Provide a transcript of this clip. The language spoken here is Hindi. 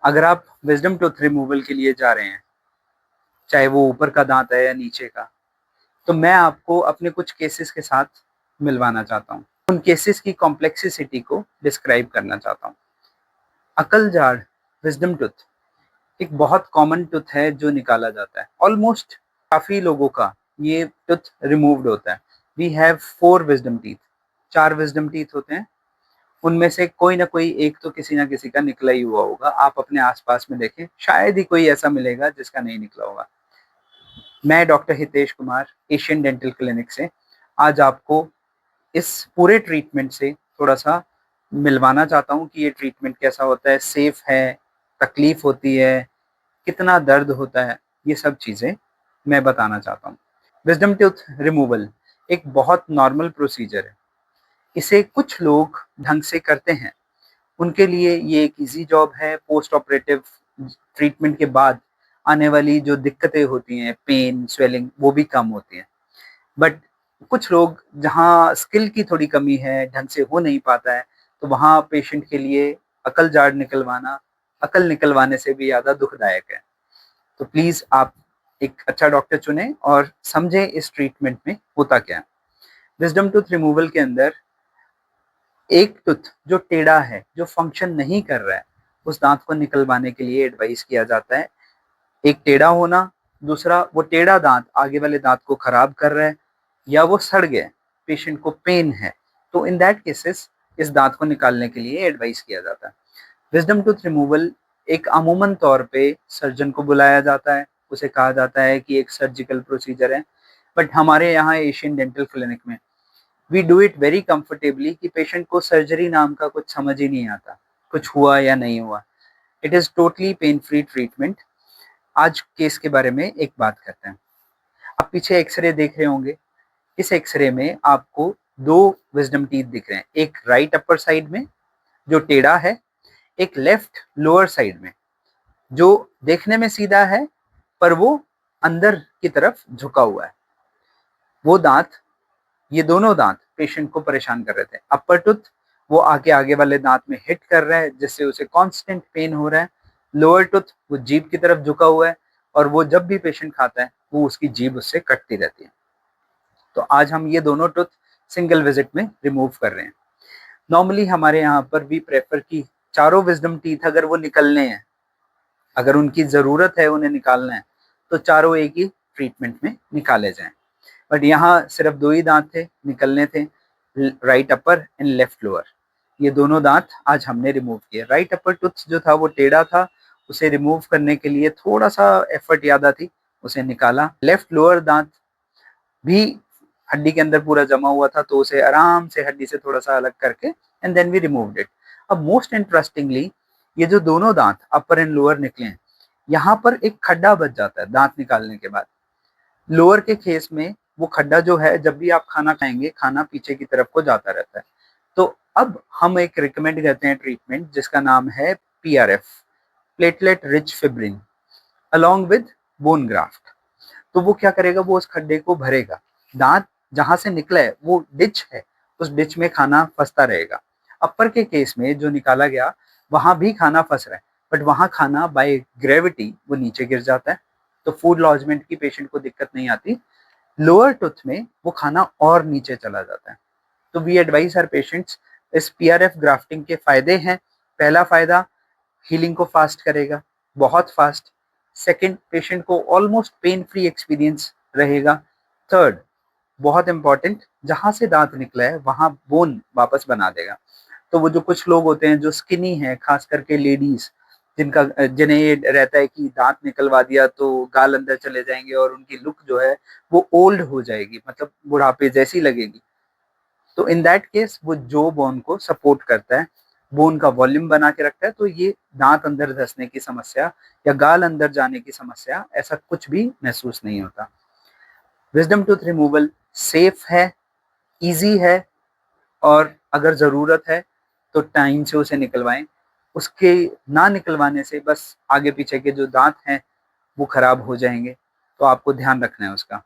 अगर आप विजडम टूथ रिमूवल के लिए जा रहे हैं, चाहे वो ऊपर का दांत है या नीचे का, तो मैं आपको अपने कुछ केसेस के साथ मिलवाना चाहता हूँ। उन केसेस की कॉम्प्लेक्सिसिटी को डिस्क्राइब करना चाहता हूँ। अकलजाड़ विजडम टूथ एक बहुत कॉमन टूथ है जो निकाला जाता है। ऑलमोस्ट काफी लोगों का ये टूथ रिमूव्ड होता है। We have 4 wisdom teeth, 4 wisdom teeth होते हैं। उनमें से कोई ना कोई एक तो किसी ना किसी का निकला ही हुआ होगा। आप अपने आसपास में देखें, शायद ही कोई ऐसा मिलेगा जिसका नहीं निकला होगा। मैं doctor Hitesh Kumar, Asian dental clinic से आज आपको इस पूरे ट्रीटमेंट से थोड़ा सा मिलवाना चाहता हूँ कि ये ट्रीटमेंट कैसा होता है, सेफ है, तकलीफ होती है, कितना दर्द होता है, ये सब चीज़ें मैं बताना चाहता हूँ। विजडम टूथ रिमूवल एक बहुत नॉर्मल प्रोसीजर है। इसे कुछ लोग ढंग से करते हैं, उनके लिए ये एक ईजी जॉब है। पोस्ट ऑपरेटिव ट्रीटमेंट के बाद आने वाली जो दिक्कतें होती हैं, पेन, स्वेलिंग, वो भी कम होती हैं। बट कुछ लोग जहाँ स्किल की थोड़ी कमी है, ढंग से हो नहीं पाता है, तो वहाँ पेशेंट के लिए अकल जाड़ निकलवाना अकल निकलवाने से भी ज़्यादा दुखदायक है। तो प्लीज़ आप एक अच्छा डॉक्टर चुनें और समझें इस ट्रीटमेंट में होता क्या है। विजडम टूथ रिमूवल के अंदर एक टूथ जो टेढ़ा है, जो फंक्शन नहीं कर रहा है, उस दांत को निकलवाने के लिए एडवाइस किया जाता है। एक टेढ़ा होना, दूसरा वो टेढ़ा दांत आगे वाले दांत को खराब कर रहा है या वो सड़ गए, पेशेंट को पेन है, तो इन दैट केसेस इस दांत को निकालने के लिए एडवाइस किया जाता है। विजडम टूथ रिमूवल एक अमूमन तौर पे सर्जन को बुलाया जाता है, उसे कहा जाता है कि एक सर्जिकल प्रोसीजर है। बट हमारे यहाँ एशियन डेंटल क्लिनिक में we do it very comfortably कि पेशेंट को सर्जरी नाम का कुछ समझ ही नहीं आता, कुछ हुआ या नहीं हुआ। It is totally pain free treatment. आज केस के बारे में एक बात करते हैं। आप पीछे एक्सरे देख रहे होंगे। इस एक्सरे में आपको 2 विजडम टीथ दिख रहे हैं, एक राइट अपर साइड में जो टेढ़ा है, एक लेफ्ट लोअर साइड में जो देखने में सीधा है पर वो अंदर की तरफ झुका हुआ है। वो दांत, ये दोनों दांत पेशेंट को परेशान कर रहे थे। अपर टूथ वो आके आगे वाले दांत में हिट कर रहा है जिससे उसे कांस्टेंट पेन हो रहा है। लोअर टूथ वो जीभ की तरफ झुका हुआ है और वो जब भी पेशेंट खाता है वो उसकी जीभ उससे कटती रहती है। तो आज हम ये दोनों टूथ सिंगल विजिट में रिमूव कर रहे हैं। नॉर्मली हमारे यहाँ पर भी प्रेफर की चारों विजडम टीथ अगर वो निकलने हैं, अगर उनकी ज़रूरत है उन्हें निकालना है, तो चारों एक ही ट्रीटमेंट में निकाले जाएं। बट यहाँ सिर्फ 2 ही दांत थे, निकलने थे, right upper and left lower. ये दोनों दांत आज हमने रिमूव किए। राइट अपर टूथ जो था वो टेढ़ा था, उसे रिमूव करने के लिए थोड़ा सा एफर्ट ज़्यादा थी, उसे निकाला। लेफ्ट लोअर दांत भी हड्डी के अंदर पूरा जमा हुआ था, तो उसे आराम से हड्डी से थोड़ा सा अलग करके and then we removed it. अब मोस्ट इंटरेस्टिंगली ये जो दोनों दांत अपर एंड लोअर निकले हैं, यहाँ पर एक खड्डा बच जाता है दांत निकालने के बाद। लोअर के केस में वो खड्डा जो है, जब भी आप खाना खाएंगे, खाना पीछे की तरफ को जाता रहता है। तो अब हम एक रिकमेंड करते हैं ट्रीटमेंट जिसका नाम है PRF, platelet rich fibrin, along with bone graft. तो वो क्या करेगा, वो उस खड्डे को भरेगा। दांत जहां से निकला है वो डिच है, उस डिच में खाना फंसता रहेगा। अपर के केस में जो निकाला गया वहां भी खाना फंस रहा है, बट वहां खाना बाय ग्रेविटी वो नीचे गिर जाता है, तो फूड लॉजमेंट की पेशेंट को दिक्कत नहीं आती। लोअर टूथ में वो खाना और नीचे चला जाता है। तो वी एडवाइज आवर पेशेंट्स, इस पीआरएफ ग्राफ्टिंग के फायदे हैं। पहला फायदा, हीलिंग को फास्ट करेगा, बहुत फास्ट। सेकंड, पेशेंट को ऑलमोस्ट पेन फ्री एक्सपीरियंस रहेगा। थर्ड, बहुत इंपॉर्टेंट, जहां से दांत निकला है वहां बोन वापस बना देगा। तो वो जो कुछ लोग होते हैं जो स्किनी है, खास करके लेडीज, जिन्हें ये रहता है कि दांत निकलवा दिया तो गाल अंदर चले जाएंगे और उनकी लुक जो है वो ओल्ड हो जाएगी, मतलब बुढ़ापे जैसी लगेगी। तो इन दैट केस वो जो बोन को सपोर्ट करता है, बोन का वॉल्यूम बना के रखता है, तो ये दांत अंदर धंसने की समस्या या गाल अंदर जाने की समस्या, ऐसा कुछ भी महसूस नहीं होता। विजडम टूथ रिमूवल सेफ है, इजी है, और अगर ज़रूरत है तो टाइम से उसे निकलवाएं। उसके ना निकलवाने से बस आगे पीछे के जो दांत हैं वो खराब हो जाएंगे, तो आपको ध्यान रखना है उसका।